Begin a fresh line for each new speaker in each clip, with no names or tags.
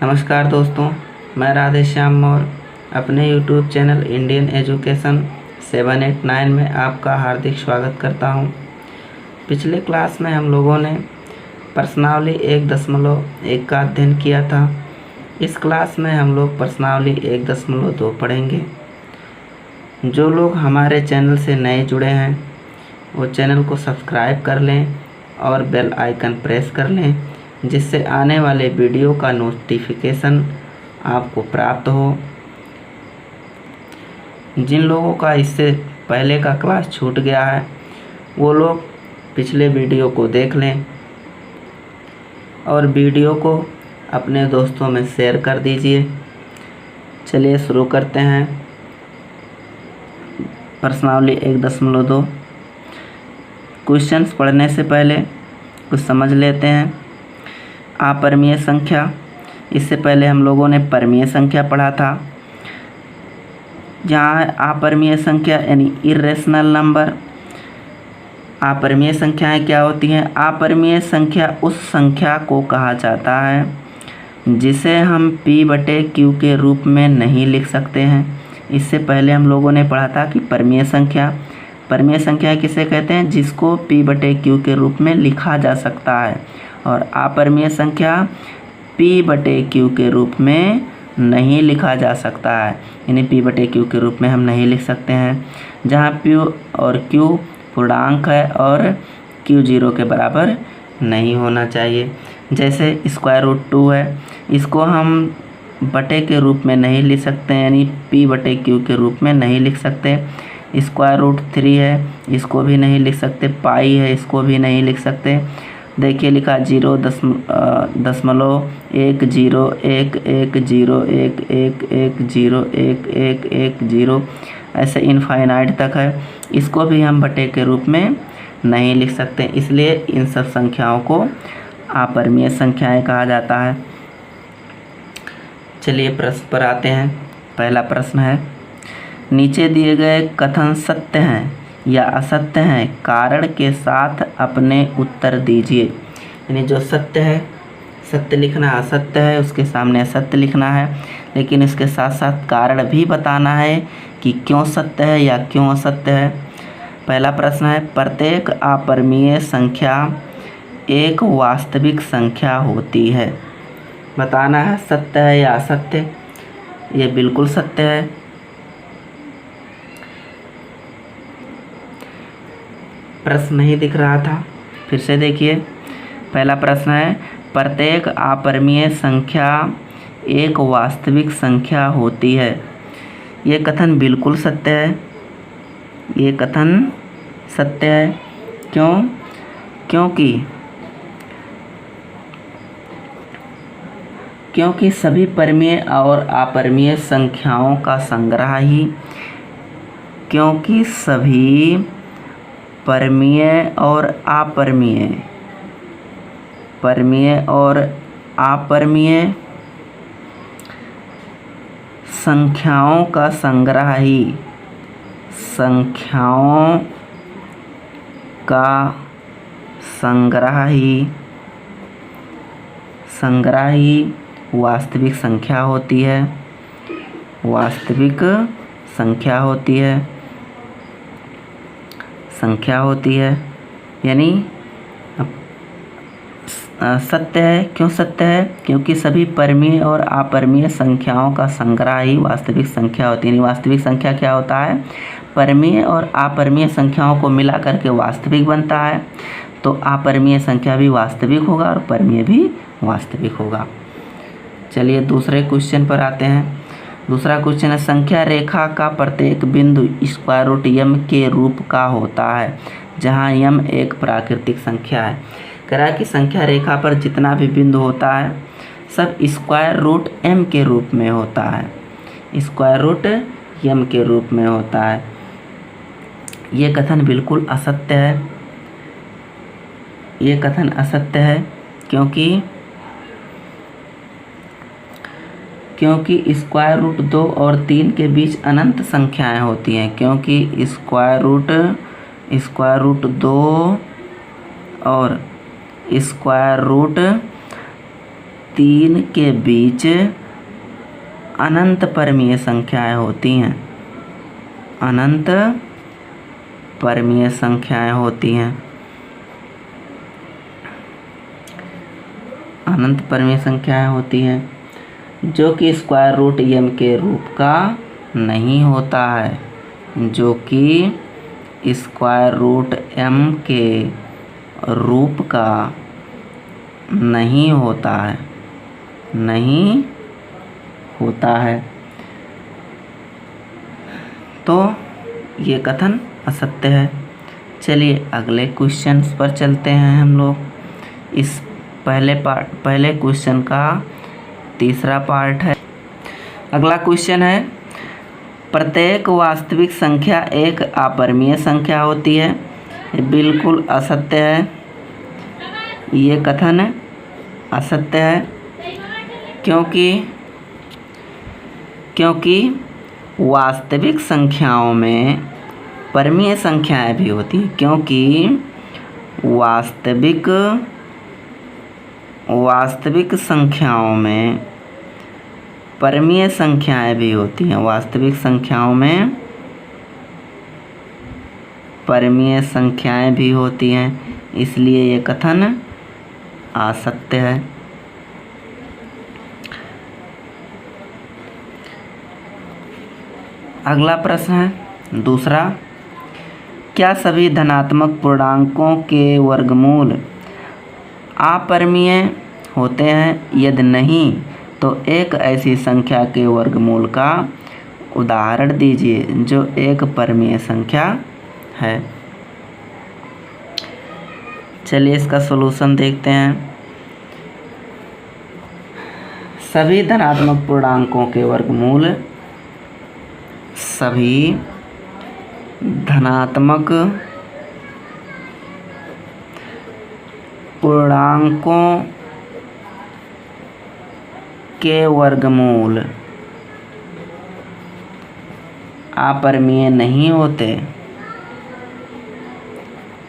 नमस्कार दोस्तों, मैं राधेश्याम मौर्य अपने YouTube चैनल इंडियन एजुकेशन 789 में आपका हार्दिक स्वागत करता हूं। पिछले क्लास में हम लोगों ने प्रश्नावली 1.1 का अध्ययन किया था। इस क्लास में हम लोग प्रश्नावली 1.2 पढ़ेंगे। जो लोग हमारे चैनल से नए जुड़े हैं वो चैनल को सब्सक्राइब कर लें और बेल आइकन प्रेस कर लें, जिससे आने वाले वीडियो का नोटिफिकेशन आपको प्राप्त हो। जिन लोगों का इससे पहले का क्लास छूट गया है वो लोग पिछले वीडियो को देख लें और वीडियो को अपने दोस्तों में शेयर कर दीजिए। चलिए शुरू करते हैं। प्रश्नावली 1.2 क्वेश्चंस पढ़ने से पहले कुछ समझ लेते हैं। अपरिमेय संख्या, इससे पहले हम लोगों ने परिमेय संख्या पढ़ा था। जहाँ अपरिमेय संख्या यानी इर्रेशनल नंबर। अपरिमेय संख्याएं क्या होती हैं? अपरिमेय संख्या उस संख्या को कहा जाता है जिसे हम p/q के रूप में नहीं लिख सकते हैं। इससे पहले हम लोगों ने पढ़ा था कि परिमेय संख्या किसे कहते हैं? जिसको p/q के रूप में लिखा जा सकता है, और अपरिमेय संख्या p/q के रूप में नहीं लिखा जा सकता है, यानी p/q के रूप में हम नहीं लिख सकते हैं। जहाँ p और q पूर्णांक है और q 0 के बराबर नहीं होना चाहिए। जैसे √2 है, इसको हम बटे के रूप में नहीं लिख सकते, यानी p/q के रूप में नहीं लिख सकते। √3 है, इसको भी नहीं लिख सकते। पाई है, इसको भी नहीं लिख सकते। देखिए लिखा 0.1011101101110110 ऐसे इनफाइनाइट तक है। इसको भी हम बटे के रूप में नहीं लिख सकते, इसलिए इन सब संख्याओं को अपरिमेय संख्याएं कहा जाता है। चलिए प्रश्न पर आते हैं। पहला प्रश्न है, नीचे दिए गए कथन सत्य हैं या असत्य हैं, कारण के साथ अपने उत्तर दीजिए। यानी जो सत्य है सत्य लिखना, असत्य है उसके सामने असत्य लिखना है, लेकिन इसके साथ साथ कारण भी बताना है कि क्यों सत्य है या क्यों असत्य है। पहला प्रश्न है, प्रत्येक अपरिमेय संख्या एक वास्तविक संख्या होती है। बताना है सत्य है या असत्य। ये बिल्कुल सत्य है। प्रश्न नहीं दिख रहा था, फिर से देखिए। पहला प्रश्न है, प्रत्येक अपरिमेय संख्या एक वास्तविक संख्या होती है। ये कथन बिल्कुल सत्य है। ये कथन सत्य है। क्यों? क्योंकि सभी परिमेय और अपरिमेय संख्याओं का संग्रह ही परिमेय और अपरिमेय संख्याओं का संग्रह ही वास्तविक संख्या होती है। यानी सत्य है। क्यों सत्य है? क्योंकि सभी परिमेय और अपरिमेय संख्याओं का संग्रह ही वास्तविक संख्या होती है। यानी वास्तविक संख्या क्या होता है? परिमेय और अपरिमेय संख्याओं को मिला करके वास्तविक बनता है। तो अपरिमेय संख्या भी वास्तविक होगा और परिमेय भी वास्तविक होगा। चलिए दूसरे क्वेश्चन पर आते हैं। दूसरा क्वेश्चन है, संख्या रेखा का प्रत्येक बिंदु √m के रूप का होता है, जहां m एक प्राकृतिक संख्या है। कह रहा है कि संख्या रेखा पर जितना भी बिंदु होता है सब √m के रूप में होता है। √m के रूप में होता है। ये कथन बिल्कुल असत्य है। ये कथन असत्य है क्योंकि √2 और 3 के बीच अनंत संख्याएं होती हैं। क्योंकि √2 और 3 के बीच अनंत परमीय संख्याएं होती हैं। अनंत परमीय संख्याएं होती हैं। अनंत परमीय संख्याएं होती हैं जो कि स्क्वायर रूट m के रूप का नहीं होता है। जो कि स्क्वायर रूट m के रूप का नहीं होता है। नहीं होता है। तो ये कथन असत्य है। चलिए अगले क्वेश्चन पर चलते हैं हम लोग। इस पहले क्वेश्चन का तीसरा पार्ट है। अगला क्वेश्चन है, प्रत्येक वास्तविक संख्या एक अपरिमेय संख्या होती है। ये बिल्कुल असत्य है। ये कथन असत्य है क्योंकि वास्तविक संख्याओं में परमीय संख्याएं भी होती हैं। क्योंकि वास्तविक संख्याओं में परमीय संख्याएं भी होती हैं। वास्तविक संख्याओं में परमीय संख्याएं भी होती हैं, इसलिए ये कथन असत्य है। अगला प्रश्न है दूसरा, क्या सभी धनात्मक पूर्णांकों के वर्गमूल अपरिमेय होते हैं? यदि नहीं तो एक ऐसी संख्या के वर्गमूल का उदाहरण दीजिए जो एक परिमेय संख्या है। चलिए इसका सॉल्यूशन देखते हैं। सभी धनात्मक पूर्णांकों के वर्गमूल सभी धनात्मक पूर्णांकों के वर्गमूल अपरिमेय नहीं होते।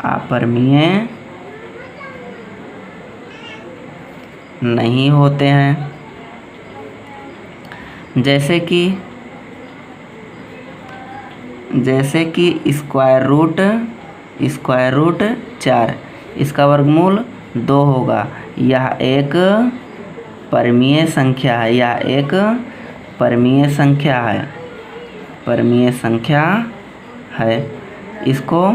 अपरिमेय नहीं होते हैं। जैसे कि स्क्वायर रूट 4, इसका वर्गमूल 2 होगा। यह एक परिमेय संख्या है। यह एक परिमेय संख्या है। परिमेय संख्या है। इसको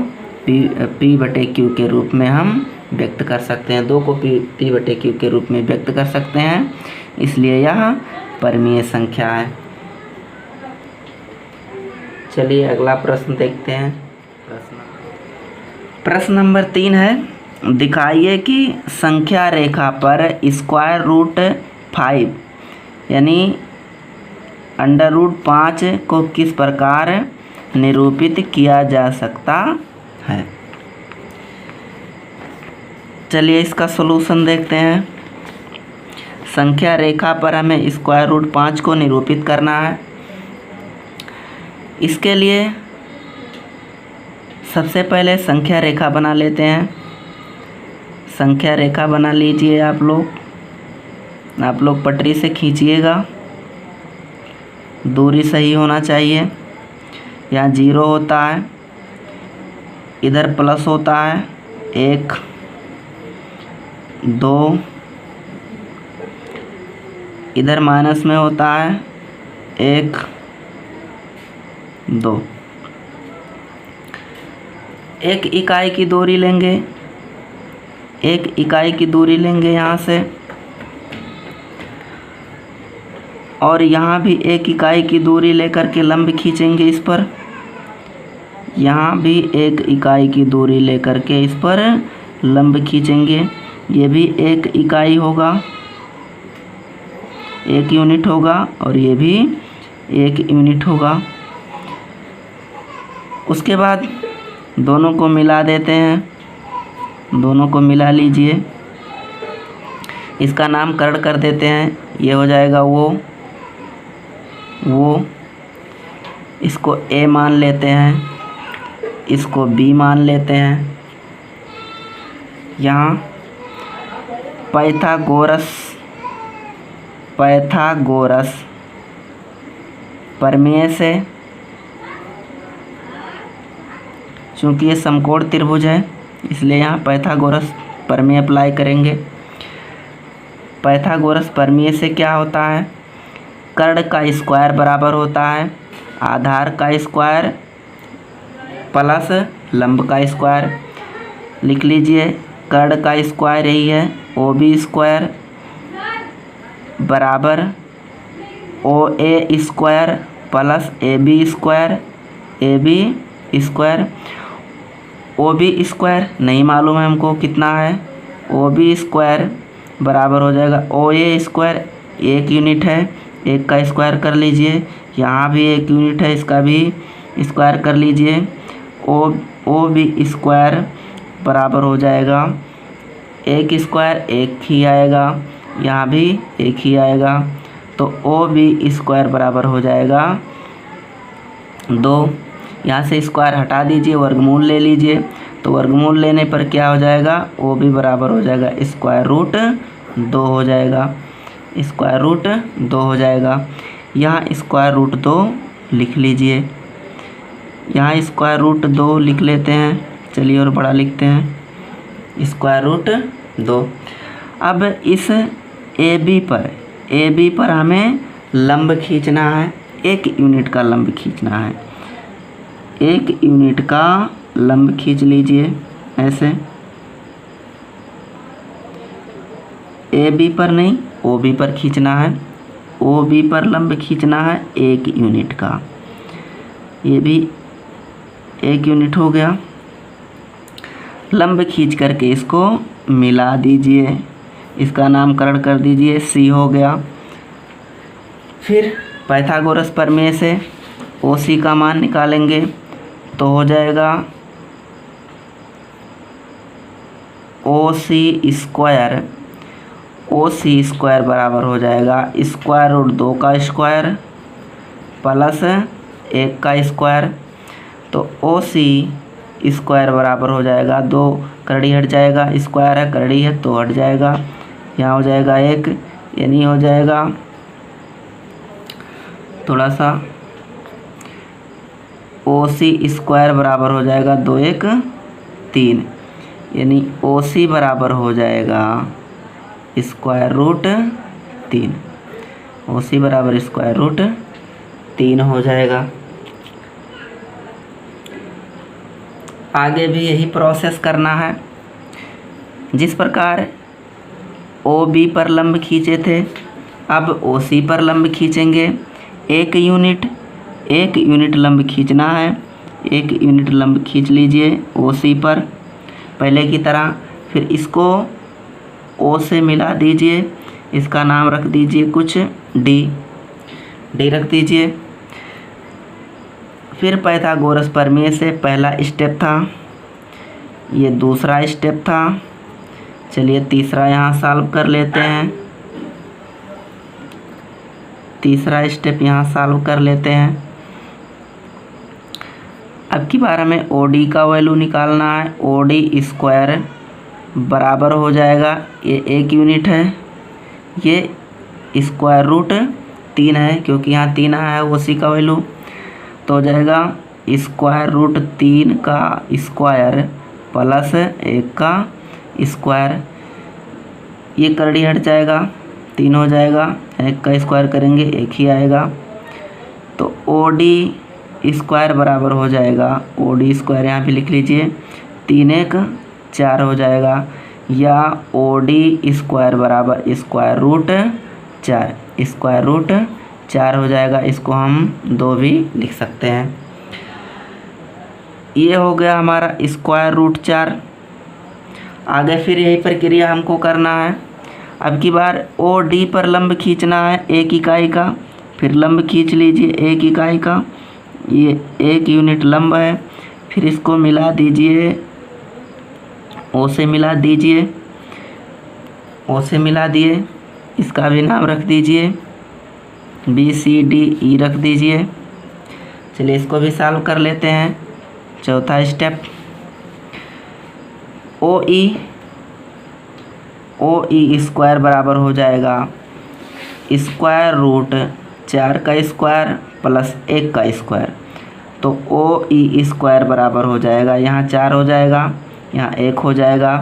p/q के रूप में हम व्यक्त कर सकते हैं। 2 को p/q के रूप में व्यक्त कर सकते हैं, इसलिए यह परिमेय संख्या है। चलिए अगला प्रश्न देखते हैं। प्रश्न नंबर 3 है, दिखाइए कि संख्या रेखा पर स्क्वायर रूट 5 यानी √5 को किस प्रकार निरूपित किया जा सकता है। चलिए इसका सॉल्यूशन देखते हैं। संख्या रेखा पर हमें स्क्वायर रूट 5 को निरूपित करना है। इसके लिए सबसे पहले संख्या रेखा बना लेते हैं। संख्या रेखा बना लीजिए आप लोग पटरी से खींचिएगा। दूरी सही होना चाहिए। यहाँ 0 होता है, इधर प्लस होता है 1 2, इधर माइनस में होता है 1 2। एक इकाई की दूरी लेंगे। यहाँ से, और यहाँ भी एक इकाई की दूरी लेकर के लंब खींचेंगे इस पर। यहाँ भी एक इकाई की दूरी लेकर के इस पर लंब खींचेंगे। ये भी 1 इकाई होगा, 1 यूनिट होगा, और ये भी 1 यूनिट होगा। उसके बाद दोनों को मिला देते हैं। दोनों को मिला लीजिए। इसका नामकरण कर देते हैं। ये हो जाएगा वो। इसको A मान लेते हैं, इसको B मान लेते हैं। यहाँ पाइथागोरस पाइथागोरस प्रमेय से, चूँकि ये समकोण त्रिभुज है इसलिए यहाँ पाइथागोरस प्रमेय अप्लाई करेंगे। पाइथागोरस प्रमेय से क्या होता है, कर्ण का स्क्वायर बराबर होता है आधार का स्क्वायर प्लस लंब का स्क्वायर। लिख लीजिए, कर्ण का स्क्वायर यही है ओ बी स्क्वायर बराबर O A square plus A B square, A B square. O B square नहीं मालूम है हमको कितना है, ओ बी स्क्वायर बराबर हो जाएगा ओ ए स्क्वायर, एक यूनिट है, एक का स्क्वायर कर लीजिए, यहाँ भी एक यूनिट है, इसका भी स्क्वायर कर लीजिए। ओ बी स्क्वायर बराबर हो जाएगा एक स्क्वायर एक ही आएगा, यहाँ भी एक ही आएगा, तो ओ बी स्क्वायर बराबर हो जाएगा 2। यहाँ से स्क्वायर हटा दीजिए, वर्गमूल ले लीजिए, तो वर्गमूल लेने पर क्या हो जाएगा, ओ बी बराबर हो जाएगा स्क्वायर रूट 2 हो जाएगा, स्क्वायर रूट 2 हो जाएगा। यहाँ स्क्वायर रूट 2 लिख लीजिए, यहाँ स्क्वायर रूट 2 लिख लेते हैं, चलिए और बड़ा लिखते हैं स्क्वायर रूट 2। अब इस ए बी पर हमें लंब खींचना है, 1 यूनिट का लंब खींचना है, 1 यूनिट का लंब खींच लीजिए ऐसे, ए बी पर नहीं ओ बी पर खींचना है, ओ बी पर लंब खींचना है 1 यूनिट का, ये भी 1 यूनिट हो गया। लंब खींच करके इसको मिला दीजिए, इसका नामकरण कर दीजिए सी हो गया। फिर पाइथागोरस प्रमेय से ओ सी का मान निकालेंगे तो हो जाएगा ओ सी स्क्वायर बराबर हो जाएगा स्क्वायर रूट 2 का स्क्वायर प्लस 1 का स्क्वायर, तो ओ सी स्क्वायर बराबर हो जाएगा 2, करड़ी हट जाएगा, स्क्वायर है करड़ी है तो हट जाएगा, यहाँ हो जाएगा 1, यानी हो जाएगा थोड़ा सा ओ सी स्क्वायर बराबर हो जाएगा 2 1 3, यानी ओ सी बराबर हो जाएगा स्क्वायर रूट 3, ओ सी बराबर स्क्वायर रूट 3 हो जाएगा। आगे भी यही प्रोसेस करना है, जिस प्रकार ओ बी पर लंब खींचे थे अब ओ सी पर लंब खींचेंगे, 1 यूनिट लंब खींचना है, 1 यूनिट लंब खींच लीजिए ओ सी पर पहले की तरह। फिर इसको ओ से मिला दीजिए, इसका नाम रख दीजिए कुछ डी रख दीजिए। फिर पाइथागोरस प्रमेय से पहला स्टेप था, ये दूसरा स्टेप था, चलिए तीसरा यहाँ सॉल्व कर लेते हैं, तीसरा स्टेप यहाँ सॉल्व कर लेते हैं। अब की बार हमें ओ डी का वैल्यू निकालना है, ओ डी स्क्वायर बराबर हो जाएगा, ये 1 यूनिट है, ये स्क्वायर रूट 3 है क्योंकि यहाँ 3 आया है ओ सी का वैल्यू, तो हो जाएगा स्क्वायर रूट 3 का स्क्वायर प्लस 1 का स्क्वायर, ये करड़ी हट जाएगा 3 हो जाएगा, 1 का स्क्वायर करेंगे 1 ही आएगा, तो ओ डी स्क्वायर बराबर हो जाएगा, ओ डी स्क्वायर यहाँ पे लिख लीजिए 3 1 4 हो जाएगा, या ओ डी स्क्वायर बराबर स्क्वायर रूट 4, स्क्वायर रूट 4 हो जाएगा, इसको हम 2 भी लिख सकते हैं। ये हो गया हमारा स्क्वायर रूट 4। आगे फिर यही प्रक्रिया हमको करना है, अब की बार ओ डी पर लंब खींचना है 1 इकाई का, फिर लंब खींच लीजिए 1 इकाई का, ये 1 यूनिट लंब है, फिर इसको मिला दीजिए ओ से मिला दीजिए, ओ से मिला दिए, इसका भी नाम रख दीजिए बी सी डी ई रख दीजिए। चलिए इसको भी सॉल्व कर लेते हैं। चौथा स्टेप ओ ई स्क्वायर बराबर हो जाएगा स्क्वायर रूट 4 का स्क्वायर प्लस 1 का स्क्वायर, तो OE स्क्वायर बराबर हो जाएगा, यहाँ 4 हो जाएगा, यहाँ 1 हो जाएगा,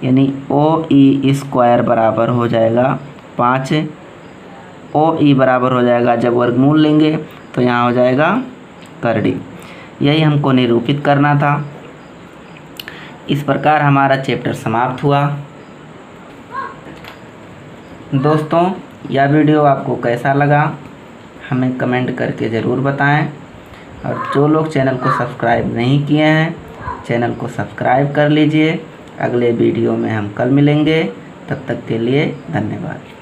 यानी OE स्क्वायर बराबर हो जाएगा 5। OE बराबर हो जाएगा, जब वर्गमूल लेंगे तो यहाँ हो जाएगा करड़ी। यही हमको निरूपित करना था। इस प्रकार हमारा चैप्टर समाप्त हुआ। दोस्तों, यह वीडियो आपको कैसा लगा हमें कमेंट करके ज़रूर बताएं, और जो लोग चैनल को सब्सक्राइब नहीं किए हैं चैनल को सब्सक्राइब कर लीजिए। अगले वीडियो में हम कल मिलेंगे, तब तक के लिए धन्यवाद।